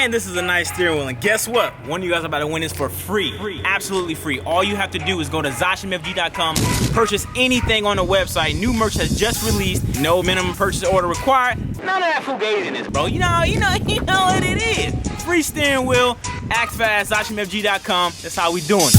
Man, this is a nice steering wheel, and guess what? One of you guys are about to win this for free. Absolutely free. All you have to do is go to ZoshMFG.com, purchase anything on the website. New merch has just released. No minimum purchase order required. None of that fugaziness, bro. You know what it is. Free steering wheel. Act fast. ZoshMFG.com. That's how we doing it.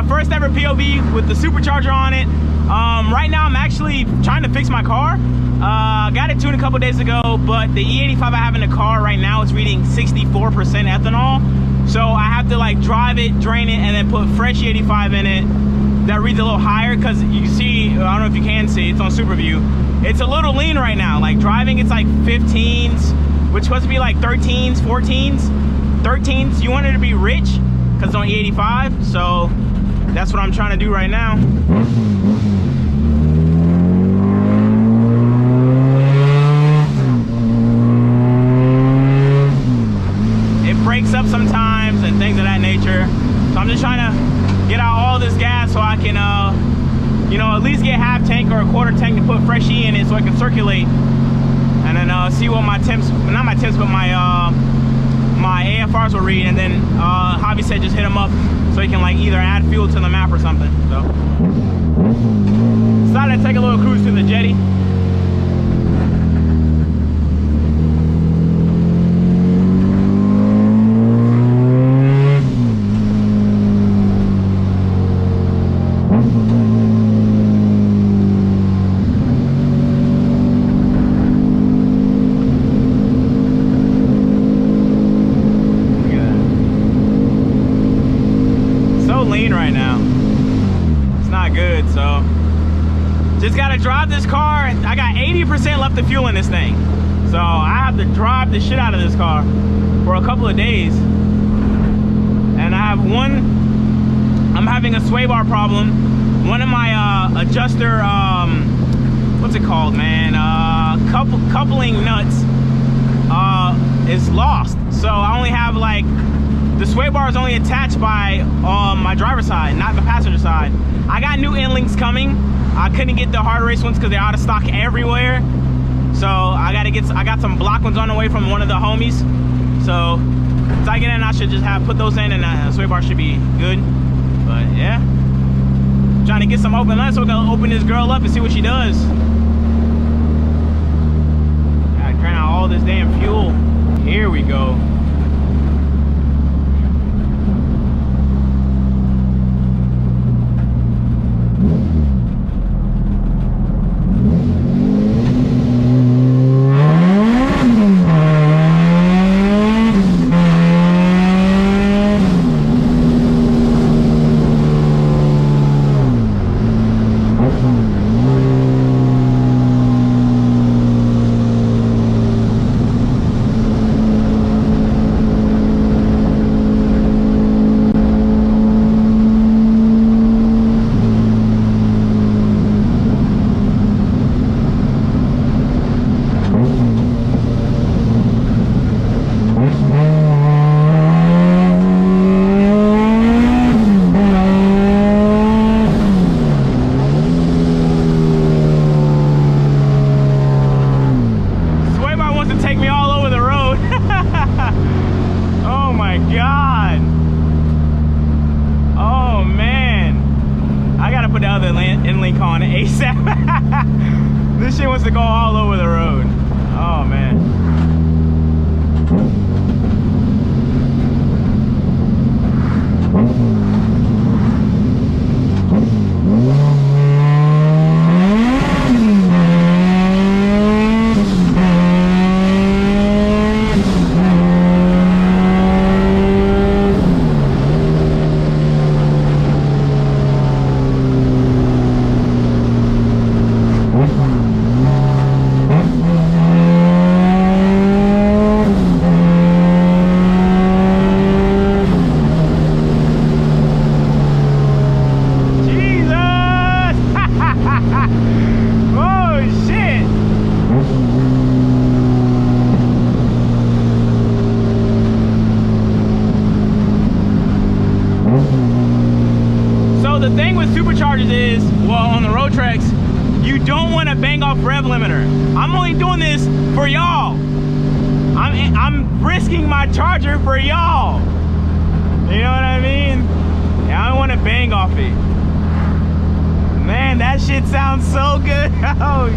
First ever POV with the supercharger on it. Right now I'm actually trying to fix my car. Got it tuned a couple days ago, but the E85 I have in the car right now is reading 64% ethanol. So I have to like drive it, drain it, and then put fresh E85 in it that reads a little higher, because you can see, I don't know if you can see, it's on super view. It's a little lean right now. Like driving, it's like 15s, which is supposed to be like 13s, 14s, 13s. You want it to be rich because it's on E85, so that's what I'm trying to do right now. It breaks up sometimes and things of that nature. So I'm just trying to get out all this gas so I can, you know, at least get half tank or a quarter tank to put fresh E in it so I can circulate. And then see what my temps, not my temps, but my AFRs will read. And then Javi said just hit them up so you can like either add fuel to the map or something. So decided to take a little cruise to the jetty. Lean right now. It's not good, so just gotta drive this car. I got 80% left of fuel in this thing, so I have to drive the shit out of this car for a couple of days. And I have I'm having a sway bar problem. One of my adjuster, what's it called, man, coupling nuts is lost, so I only have like, the sway bar is only attached by my driver's side, not the passenger side. I got new end links coming. I couldn't get the hard race ones because they're out of stock everywhere. So I got some block ones on the way from one of the homies. So once I get in, I should just put those in, and the sway bar should be good. But yeah, trying to get some open lines so we're gonna open this girl up and see what she does. Gotta drain out all this damn fuel. Here we go. Put the other end link on ASAP. This shit wants to go all over the road. Oh man. So the thing with superchargers is, well, on the road treks, you don't want to bang off rev limiter. I'm only doing this for y'all. I'm risking my charger for y'all. You know what I mean? Yeah, I don't want to bang off it. Man, that shit sounds so good. Oh,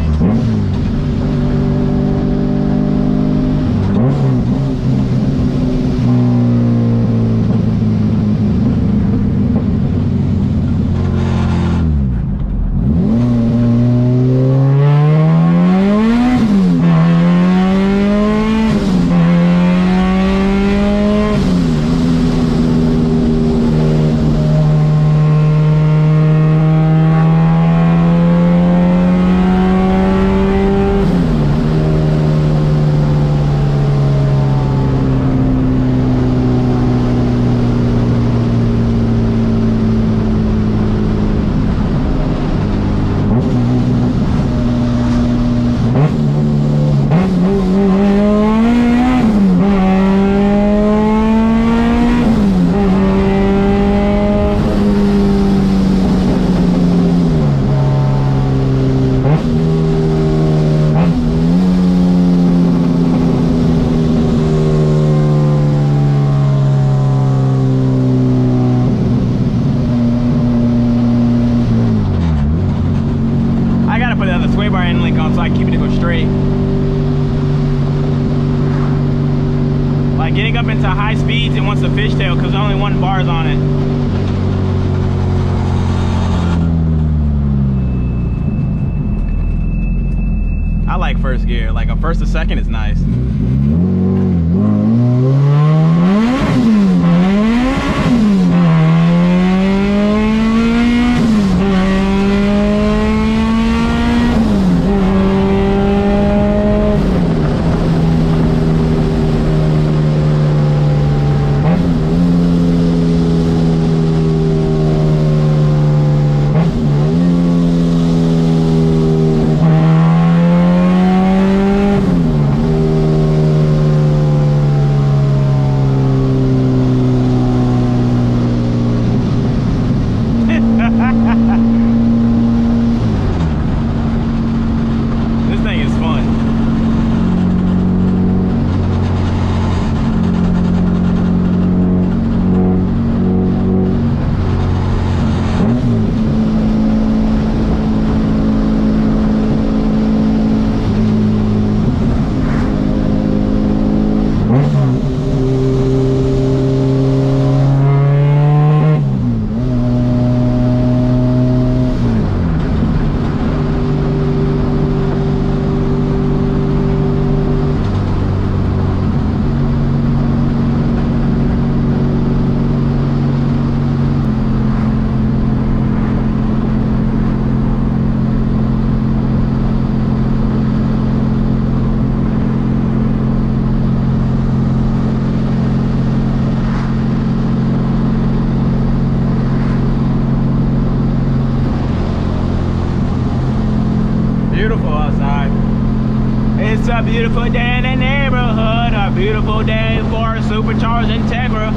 getting up into high speeds, it wants to fishtail because only one bar is on it. I like first gear, like a first to second is nice. It's a beautiful day in the neighborhood, a beautiful day for a Supercharged Integra.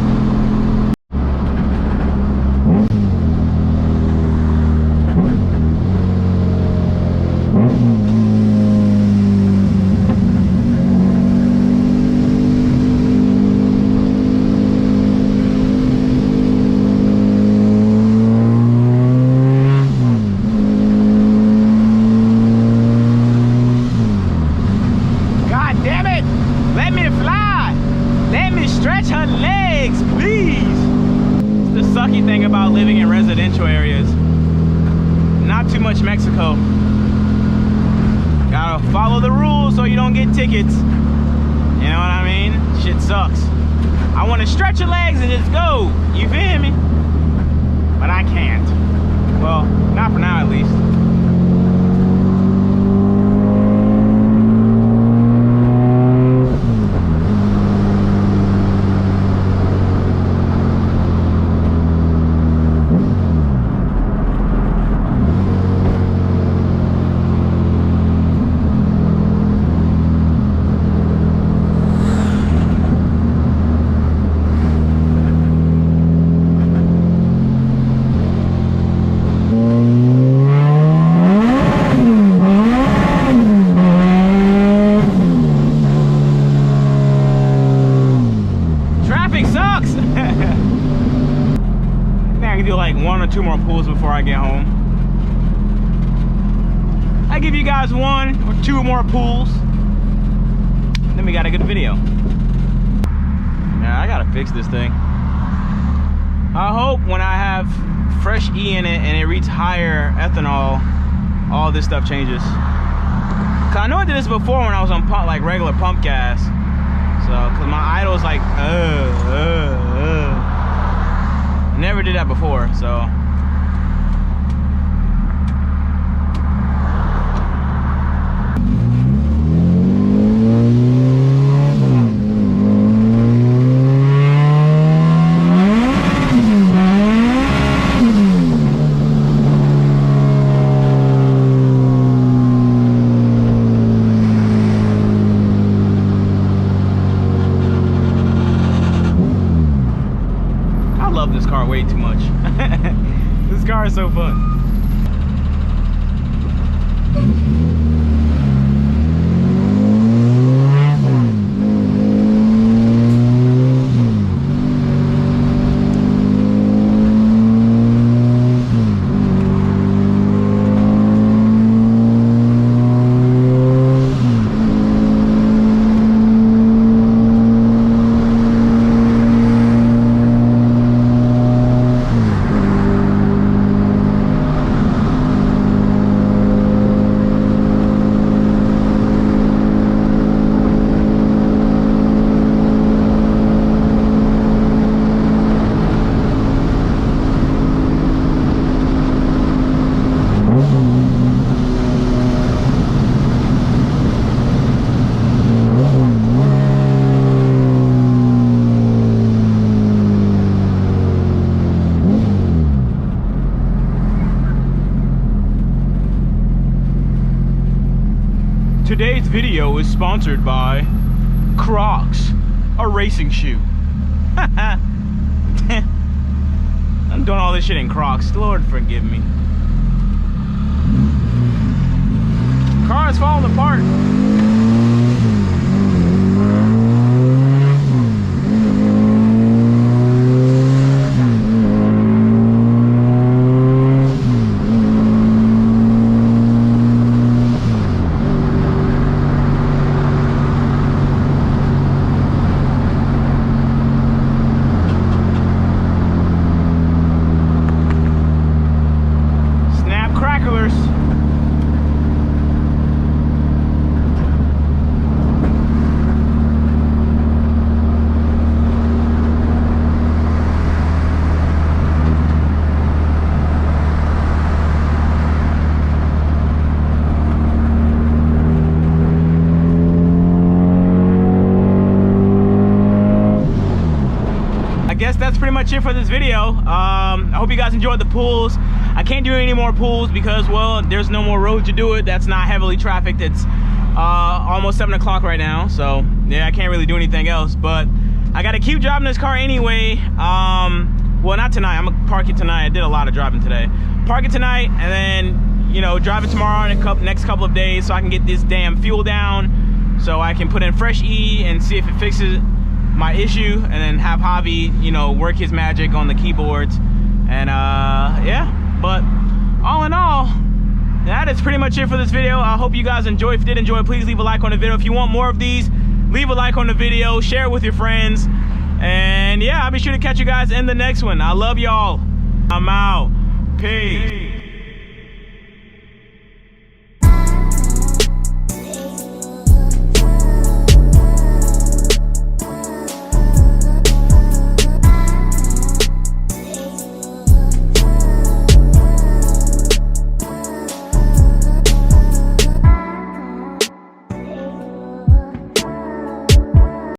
Thing about living in residential areas, not too much Mexico. Gotta follow the rules so you don't get tickets. You know what I mean? Shit sucks. I want to stretch your legs and just go. You feel me? But I can't. Well, not for now at least. more pulls before I get home. I give you guys 1 or 2 more pulls, then we got a good video. Yeah, I gotta fix this thing. I hope when I have fresh E in it and it reaches higher ethanol, all this stuff changes. Cause I know I did this before when I was on pump, like regular pump gas. So, cause my idle's like, never did that before, so. Way too much. This car is so fun. Today's video is sponsored by Crocs, a racing shoe. I'm doing all this shit in Crocs. Lord forgive me. Car is falling apart. That's pretty much it for this video. I hope you guys enjoyed the pulls. I can't do any more pulls because, well, there's no more road to do it. That's not heavily trafficked. It's almost 7 o'clock right now, so yeah, I can't really do anything else. But I gotta keep driving this car anyway. Well, not tonight. I'm gonna park it tonight. I did a lot of driving today. Park it tonight and then, you know, drive it tomorrow in the next couple of days so I can get this damn fuel down, so I can put in fresh E and see if it fixes my issue, and then have Javi, you know, work his magic on the keyboards. And yeah, but all in all, that is pretty much it for this video. I hope you guys enjoyed. If you did enjoy, please leave a like on the video. If you want more of these, leave a like on the video, share it with your friends, and yeah, I'll be sure to catch you guys in the next one. I love y'all. I'm out. Peace.